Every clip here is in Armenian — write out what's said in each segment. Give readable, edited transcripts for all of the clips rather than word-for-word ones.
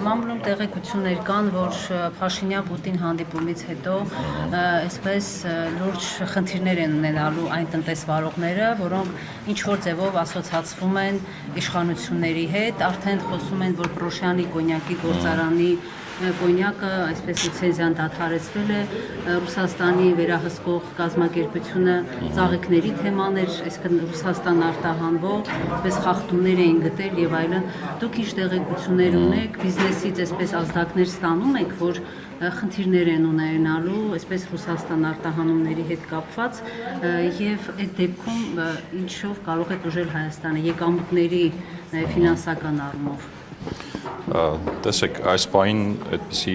Մամուլում տեղեկություններ կան, որ Փաշինյան-Պուտին հանդիպումից հետո այսպես լուրջ խնդիրներ են ունենալու այն տնտեսվարողները, որոնք ինչ-որ ձևով ասոցացվում են իշխանությունների հետ, արդեն խոսում են, որ Պրոշյանի կոնյակի գործարանի կոնյակը այսպես լիցենզիան դադարեցվել է, Ռուսաստանի վերահսկող կազմակերպությունը ծաղիկների թեմաներ, այսինքն Ռուսաստան արտահանվող, այսպես խախտումներ էին գտել եւ այլն։ Դուք ինչ տեղեկություններ ունեք, բիզնեսից այսպես ազդակներ ստանում եք, որ խնդիրներ են ունենալու, այսպես Ռուսաստան արտահանումների հետ կապված եւ այդ դեպքում ինչով կարող է տուժել Հայաստանը եկամուտների ֆինանսական առումով։ Տեսեք, այս պահին այդպիսի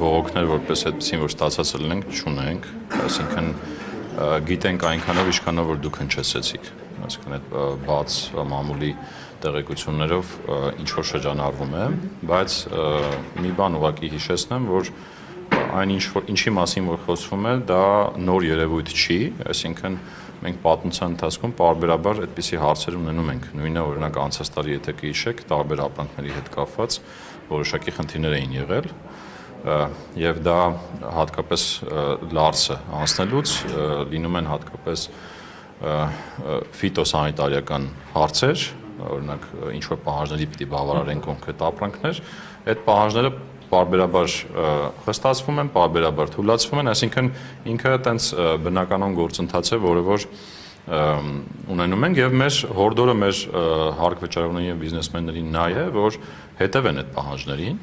բողոքներ, որպես այդպիսին, որ ստացած լինենք, չունենք, այսինքն գիտենք այնքանով, ինչքանով որ դուք հնչեցեցիք, այսինքն այդ բաց մամուլի տեղեկություններով ինչ որ շրջանառվում է, բայց մի բան ուղղակի հիշեցնեմ, որ այն ինչի մասին որ խոսվում է, դա նոր երևույթ չի, այսինքն մենք պատմության ընթացքում պարբերաբար այդպիսի հարցեր ունենում ենք, նույնը օրինակ անցած տարի եթե կհիշեք, տարբեր ապրանքների հետ կապված որոշակի խնդիրներ էին եղել, եւ դա հատկապես լարսը անցնելուց լինում են հատկապես ֆիտոսանիտարիական հարցեր, օրինակ ինչ որ պահանջների պիտի բավարարեն կոնկրետ ապրանքներ, այդ պահանջները պարբերաբար խստացվում են, պարբերաբար թույլատվում են, այսինքն ինքը այտենց բնականon գործընթաց է, որը որ ունենում ենք եւ մեր հորդորը մեր հարկ վճարողների եւ բիզնեսմեններին նա է, որ հետևեն այդ պահանջներին,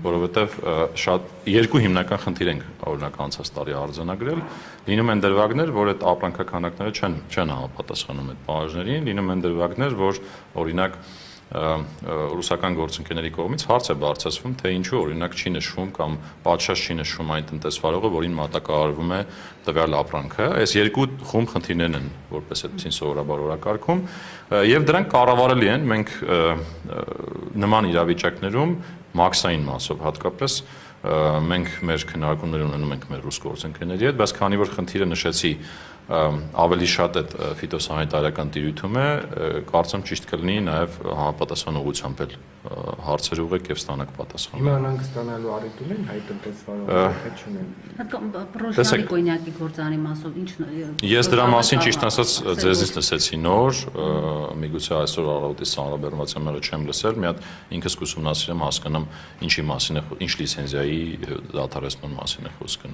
որովհետեւ շատ երկու հիմնական խնդիր ենք օրինակ անցած տարի արձանագրել, լինում են դրվագներ, որ այդ ապրանքաքանակները չեն համապատասխանում այդ պահանջներին, լինում են դրվագներ, որ օրինակ ռուսական գործընկերների կողմից հարց է բարձրացվում, թե ինչու օրինակ չի նշվում կամ պատշաճ չի նշվում այն տնտեսվարողը, որին մատակարարվում է տվյալ ապրանքը։ Այս երկու խումբ խնդիրներն են, որպես այդպեսին սովորաբար օրակարգում, եւ դրանք կառավարելի են մենք նման իրավիճակներում մաքսային մասով հատկապես մենք մեր քննարկումներ ունենում ենք մեր ռուս գործընկերների հետ, բայց քանի որ խնդիրը նշեցի ավելի շատ այդ ֆիտոսանիտարիական տիրույթում է, կարծեմ ճիշտ կլինի նաև համապատասխան ուղղությամբ էլ հարցեր ուղղեք եւ ստանաք պատասխան։ Հիմա անանք ստանալու առիթ ունեն հայ տնտեսվարողները, թե չունեն։ Պրոշյանի կոնյակի գործարանի մասով ինչ։ Ես դրա մասին ճիշտ ասած ձեզից լսեցի նոր, միգուցե այսօր առավոտից հանրաբեռնված եմերը չեմ լսել, մի հատ ինքս կուսումնասիրեմ, հասկանամ ինչի մասին է, ինչ լիցենզիայի դադարեցման մասին է խոսքը։